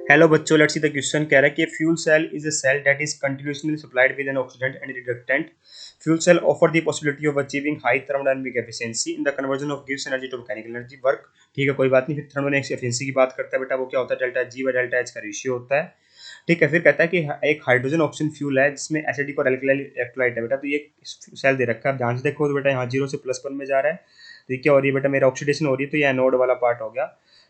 Hello बच्चों, let's see the question कह रहा है कि fuel cell is a cell that is continuously supplied with an oxidant and reductant. Fuel cell offer the possibility of achieving high thermodynamic efficiency in the conversion of गिव्स energy to mechanical energy work. ठीक है, कोई बात नहीं. फिर thermodynamic efficiency की बात करता है बेटा, वो क्या होता है? Delta G by delta H का रेशियो होता है. ठीक है, फिर कहता है कि एक हाइड्रोजन ऑक्सीजन फ्यूल है जिसमें एसिडिक और एल्कलाइल इलेक्ट्रोलाइट है बेटा. तो ये सेल दे रखा है, आप ध्यान से देखो तो बेटा यहाँ 0 से +1 में जा रहा है. तो ये क्या हो रही है बेटा? मेरा ऑक्सीडेशन हो रही है, तो ये एनोड वाला पार्ट हो गया.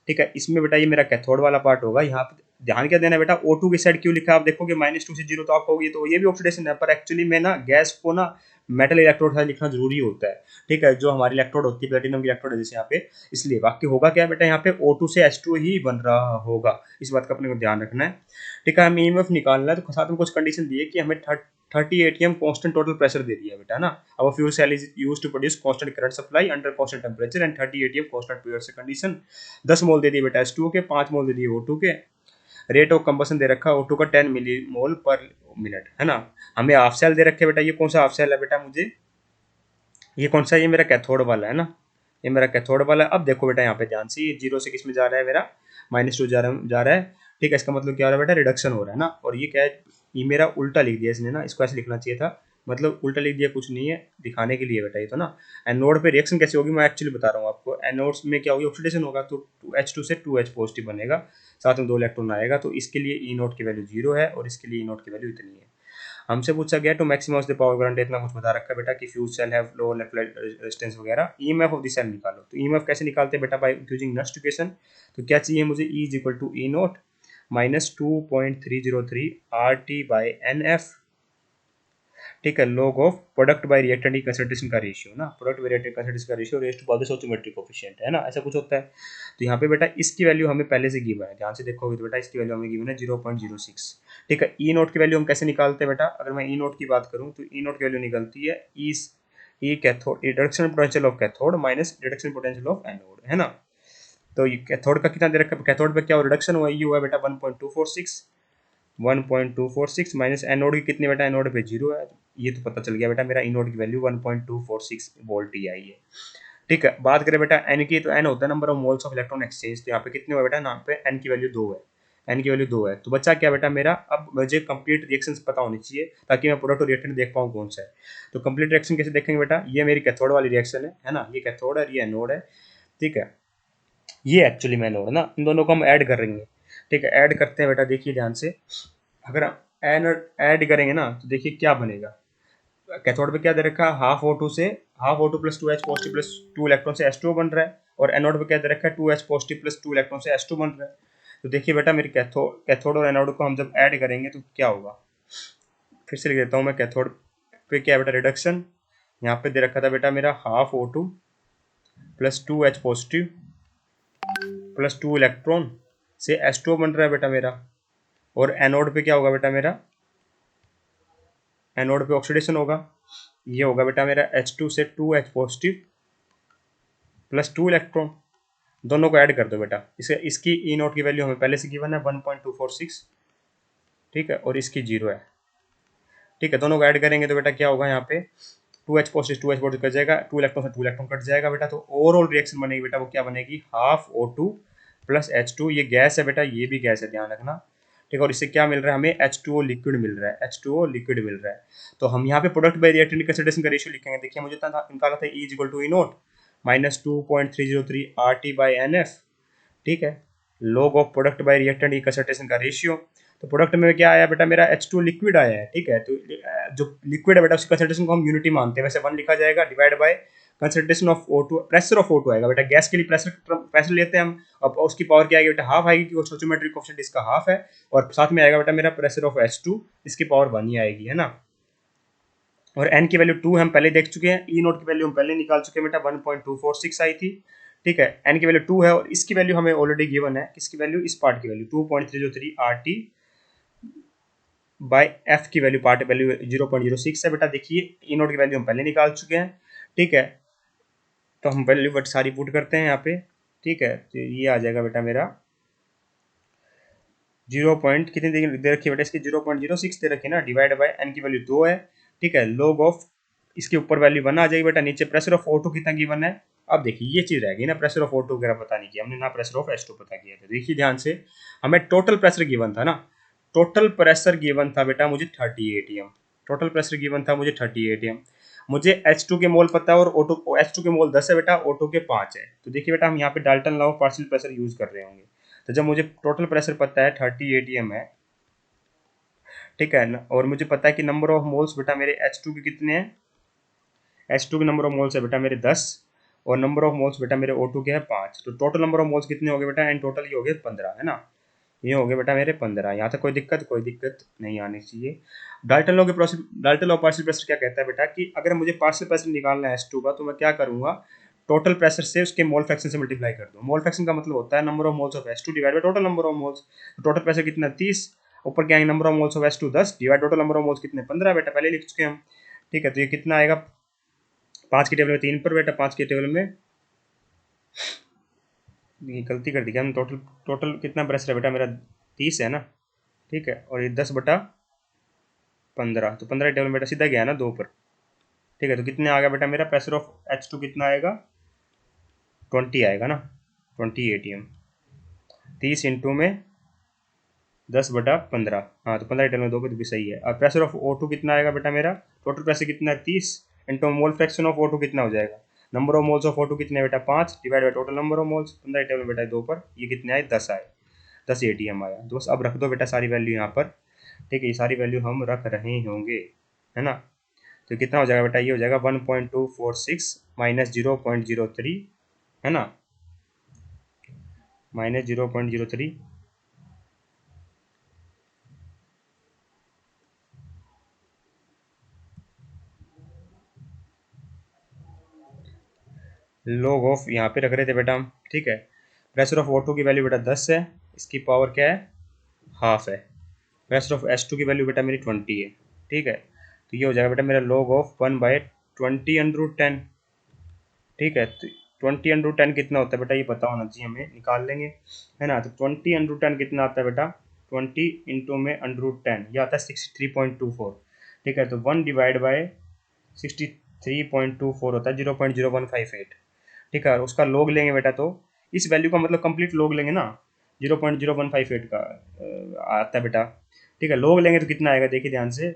ठीक है, इसमें बेटा ये मेरा कैथोड वाला पार्ट होगा. यहाँ पे ध्यान क्या देना है बेटा, O2 की साइड क्यों लिखा है? आप देखोगे -2 से 0, तो आप कहोगे तो ये भी ऑक्सीडेशन है, पर एक्चुअली में ना गैस को ना मेटल इलेक्ट्रोड साइड लिखना जरूरी होता है. ठीक है, जो हमारी इलेक्ट्रोड होती है प्लेटिनम की इलेक्ट्रोड है जैसे यहाँ पे, इसलिए बाकी होगा क्या बेटा, यहाँ पे O2 से H2 ही बन रहा होगा. इस बात का अपने को ध्यान रखना है. ठीक है, हमें ईएमएफ निकालना है, तो साथ में कुछ कंडीशन दी है कि हमें 30 एटीएम कांस्टेंट टोटल प्रेशर दे दिया है बेटा ना. अब fuel cell is used to produce constant current supply under constant temperature and 30 ATM constant period से कंडीशन. 10 मोल दे दिए बेटा H2O के, 5 मोल दे दिए O2 के. रेट ऑफ कंबसन दे रखा है O2 का 10 मिली मोल पर मिनट, है ना. हमें हाफ सेल दे रखे बेटा. ये कौन सा हाफ सेल है बेटा? मुझे ये कौन सा है? ये मेरा कैथोड वाला है ना. ये मेरा कैथोड वाला है. अब देखो बेटा यहाँ पे ध्यान से, ये 0 से किस में जा रहा है? मेरा -2 जा रहा है. ठीक है, इसका मतलब क्या हो रहा है बेटा? रिडक्शन हो रहा है ना. और ये क्या है? ये मेरा उल्टा लिख दिया इसने ना, इसको ऐसे लिखना चाहिए था. मतलब उल्टा लिख दिया, कुछ नहीं है, दिखाने के लिए बेटा ये तो ना. एनोड पे रिएक्शन कैसे होगी मैं एक्चुअली बता रहा हूँ आपको. एनोड्स में क्या होगी? ऑक्सीडेशन होगा, तो H2 से 2H पॉजिटिव बनेगा, साथ में 2 इलेक्ट्रॉन आएगा. तो इसके लिए ई नोट की वैल्यू 0 है और इसके लिए ई नोट की वैल्यू इतनी है. हमसे पूछा गया to maximise the power current, इतना कुछ बता रखा है बेटा कि fuel cell have low resistance वगैरह. ईएमएफ ऑफ द सेल निकालो. तो ईएमएफ कैसे निकालते हैं बेटा? By using Nernst equation. तो क्या चाहिए मुझे? E is equal to E naught minus 2.303 R T by n F. ठीक है, log of product by reactant की कंसंट्रेशन का रेशियो ना, प्रोडक्ट बाय रिएक्टेंट कंसंट्रेशन का ratio raise to power stoichiometric coefficient है ना, ऐसा कुछ होता है. तो यहाँ पे बेटा इसकी वैल्यू हमें पहले से गिवन है, ध्यान से देखोगे तो बेटा इसकी वैल्यू हमें गिवन है 0.06. ठीक है, ई नोट की वैल्यू हम कैसे निकालते हैं बेटा? अगर मैं ई नोट की बात करूँ तो ई नोट की वैल्यू निकलती है ई cathode reduction potential of cathode minus reduction potential of anode, है ना. तो ये कैथोड का कितना दे रखा है? कैथोड पे क्या रिडक्शन हुआ? ये हुआ बेटा 1.246 माइनस एनोड की कितनी बेटा? एनोड पे 0 है. ये तो पता चल गया बेटा, मेरा इनोड की वैल्यू 1.246 वोल्ट ही आई है. ठीक है, बात करें बेटा एन की, तो एन होता है number of moles of electron exchange. तो यहाँ पे कितने हुए बेटा? यहाँ पे एन की वैल्यू 2 है. एन की वैल्यू 2 है, तो बच्चा क्या बेटा मेरा? अब मुझे कंप्लीट रिएक्शन पता होनी चाहिए ताकि मैं प्रोडक्ट और रिएक्टेंट देख पाऊँ कौन सा है. तो कंप्लीट रिएक्शन कैसे देखेंगे बेटा? ये मेरी कैथोड वाली रिएक्शन है ना. ये कैथोड है, ये एनोड है. ठीक है, ये एक्चुअली मैं एनोड ना, इन दोनों को हम ऐड कर रहेंगे. ठीक है, ऐड करते हैं बेटा, देखिए ध्यान से. अगर हम ऐड करेंगे ना तो देखिए क्या बनेगा. कैथोड पे क्या दे रखा है? Half O2 plus 2H positive plus 2 electron से H2 बन रहा है. और एनोड पे क्या दे रखा है? 2H पॉजिटिव प्लस 2 इलेक्ट्रॉन से H2 बन रहा है. तो देखिए बेटा, मेरी कैथोड और एनोड को हम जब ऐड करेंगे तो क्या होगा? फिर से लिख देता हूँ मैं. कैथोड पे क्या है बेटा? रिडक्शन. यहाँ पे दे रखा था बेटा मेरा half O2 plus 2H positive plus 2 electron से H2 बन रहा है बेटा मेरा. और एनोड पे क्या होगा बेटा मेरा? एनोड पे ऑक्सीडेशन होगा. ये होगा बेटा मेरा H2 से 2H पॉजिटिव प्लस 2 इलेक्ट्रॉन. दोनों को ऐड कर दो बेटा. इसकी ई नोट की वैल्यू हमें पहले से गिवन है 1.246. ठीक है, और इसकी 0 है. ठीक है, दोनों को ऐड करेंगे तो बेटा क्या होगा? यहाँ पे 2H positive 2H positive cut जाएगा, 2 इलेक्ट्रॉन से 2 इलेक्ट्रॉन कट जाएगा बेटा. तो ओवरऑल रिएक्शन बनेगी बेटा, वो क्या बनेगी? Half O2 plus H2. ये गैस है बेटा, ये भी गैस है, ध्यान रखना. ठीक है, और इससे क्या मिल रहा है हमें? H2O लिक्विड मिल रहा है. H2O लिक्विड मिल रहा है. तो हम यहाँ पे प्रोडक्ट बाय रिएक्टेंट कंसंट्रेशन का रेशियो लिखेंगे. देखिए मुझे निकाला था E equal to E naught minus 2.303 R T by n F. ठीक है, log of product by reactant की कंसंट्रेशन का रेशियो. तो प्रोडक्ट में क्या आया बेटा? मेरा H2 लिक्विड आया है. ठीक है, तो जो लिक्विड है बेटा उसकी कंसंट्रेशन को हम यूनिटी मानते हैं, वैसे 1 लिखा जाएगा divide by concentration of O2, pressure of O2 आएगा बेटा. गैस के लिए प्रेशर लेते हैं हम. अब उसकी पावर क्या आएगी बेटा? हाफ आएगी, क्योंकि स्टोइकियोमेट्रिक कोएफिशिएंट इसका हाफ है. और साथ में आएगा बेटा मेरा प्रेशर ऑफ H2, इसकी पावर 1 ही आएगी, है ना. और n की वैल्यू 2 हम पहले देख चुके हैं. ई नोट की वैल्यू हम पहले निकाल चुके हैं बेटा, 1.246 आई थी. ठीक है, n की वैल्यू 2 है और इसकी वैल्यू हमें ऑलरेडी गिवन है. किसकी वैल्यू? इस पार्ट की value 2.303 R T by F की वैल्यू, पार्ट वैल्यू 0.06 है बेटा. देखिए ई नोट की वैल्यू हम पहले निकाल चुके हैं. ठीक है, तो हम वैल्यू बट सारी पुट करते हैं यहाँ पे. ठीक है, तो ये आ जाएगा बेटा मेरा 0 पॉइंट कितनी दे रखी है बेटा? इसकी 0.06 दे रखी है ना, डिवाइड बाय एन की वैल्यू 2 है. ठीक है, लॉग ऑफ इसके ऊपर वैल्यू 1 आ जाएगी बेटा. नीचे प्रेशर ऑफ O2 कितना गिवन है? अब देखिए ये चीज़ रह गई ना, प्रेशर ऑफ O2 वगैरह पता नहीं किया हमने, ना प्रेशर ऑफ H2 पता किया था। देखिए ध्यान से, हमें टोटल प्रेशर गिवन था ना, टोटल प्रेशर गिवन था बेटा मुझे 30 atm, टोटल प्रेशर गिवन था मुझे 30 atm। मुझे H2 के मोल पता है और O2 H2 के मोल 10 है बेटा, O2 के 5 है। तो देखिए बेटा हम यहाँ पे Dalton law of partial pressure use कर रहे होंगे। तो जब मुझे टोटल प्रेशर पता है 30 atm है, ठीक है ना, और मुझे पता है कि नंबर ऑफ मोल्स बेटा मेरे H2 के कितने हैं, H2 के नंबर ऑफ मोल्स है बेटा मेरे 10, और नंबर ऑफ मोल्स बेटा मेरे O2 के है 5। तो टोटल नंबर ऑफ मोल्स कितने हो गए बेटा, एंड टोटल ये हो गए 15, है ना, ये हो गए बेटा मेरे 15। यहाँ तक कोई दिक्कत नहीं आनी चाहिए। डाल्टन लॉ के process, Dalton law of partial pressure क्या कहता है बेटा कि अगर मुझे पार्शियल प्रेशर निकालना है H2 का, तो मैं क्या करूंगा, टोटल प्रेशर से उसके मोल फ्रैक्शन से मल्टीप्लाई कर दूँ। मोल फ्रैक्शन का मतलब होता है number of moles of H2 divide by total number of moles. Total pressure कितना 30, ऊपर क्या आएंगे number of moles of H2 10 divide total number of moles कितने 15 बेटा, पहले लिख चुके हम। ठीक है, तो ये कितना आएगा, 5 की टेबल में 3 पर बेटा, 5 की टेबल में, ये गलती कर दी क्या हम, टोटल टोटल कितना प्रेशर है बेटा मेरा 30 है ना, ठीक है, और ये 10/15, तो 15 टेबल में बेटा सीधा गया ना 2 पर। ठीक है, तो कितने आ गया बेटा मेरा प्रेशर ऑफ H2 कितना आएगा, 20 आएगा ना, 20 atm। 30 इंटू में 10/15, हाँ तो 15 टेबल में 2 पर, तो भी सही है। और प्रेशर ऑफ O2 कितना आएगा बेटा मेरा, टोटल प्रेशर कितना है 30, into mole fraction of O2 कितना हो जाएगा, number of moles of O2 कितने बेटा 5 divide by total number of moles, 15 table में बेटा 2 पर, ये कितने आए 10 आए, 10 atm आया। तो बस अब रख दो बेटा सारी वैल्यू यहाँ पर। ठीक है, ये सारी वैल्यू हम रख रहे होंगे, है ना। तो कितना हो जाएगा बेटा, ये हो जाएगा 1.246 माइनस 0.03, है ना, माइनस 0.03, log ऑफ यहाँ पे रख रहे थे बेटा हम। ठीक है, प्रेशर ऑफ O2 की वैल्यू बेटा 10 है, इसकी पावर क्या है, हाफ है। प्रेशर ऑफ H2 की वैल्यू बेटा मेरी 20 है। ठीक है, तो ये हो जाएगा बेटा मेरा log ऑफ 1/20√10। ठीक है, तो 20√10 कितना होता है बेटा, ये पता होना चाहिए हमें, निकाल लेंगे, है ना। तो 20√10 कितना आता है बेटा, 20 इंटू में √10, ये आता है 63.24। ठीक है, तो 1 डिवाइड बाय 63.24 होता है 0.0158। ठीक है, और उसका लोग लेंगे बेटा, तो इस वैल्यू का मतलब कंप्लीट लोग लेंगे ना, 0.0158 का आता है बेटा। ठीक है, लोग लेंगे तो कितना आएगा, देखिए ध्यान से,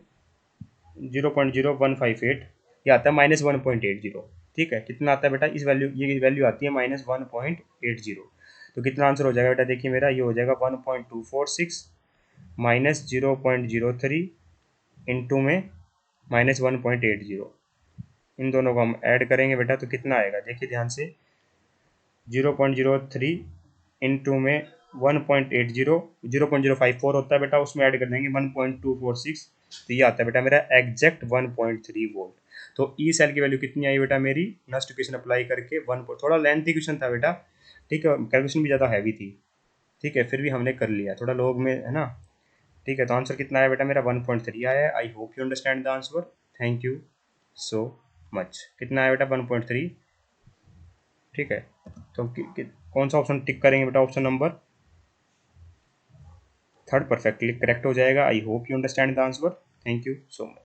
0.0158, ये आता है -1.80। ठीक है, कितना आता है बेटा, इस वैल्यू, ये वैल्यू आती है -1.80। तो कितना आंसर हो जाएगा बेटा, देखिए मेरा ये हो जाएगा 1.246 माइनस 0.03 इंटू में -1.80। इन दोनों को हम ऐड करेंगे बेटा, तो कितना आएगा, देखिए ध्यान से, 0.03 इंटू में 1.80, 0.054 होता है बेटा, उसमें ऐड कर देंगे 1.246, तो ये आता है बेटा मेरा एग्जैक्ट 1.3 वोल्ट। तो ई सेल की वैल्यू कितनी आई बेटा मेरी, नेक्स्ट क्वेश्चन अप्लाई करके 1, थोड़ा लेंथी क्वेश्चन था बेटा, ठीक है, कैलकुलेशन भी ज़्यादा हैवी थी। ठीक है, फिर भी हमने कर लिया, थोड़ा लोग में है ना। ठीक है, तो आंसर कितना आया बेटा मेरा 1.3 आया है। I hope you understand the answer, thank you so much. कितना आया बेटा 1.3। ठीक है, तो कौन सा ऑप्शन टिक करेंगे बेटा, option number third perfectly correct हो जाएगा। I hope you understand the answer, thank you so much.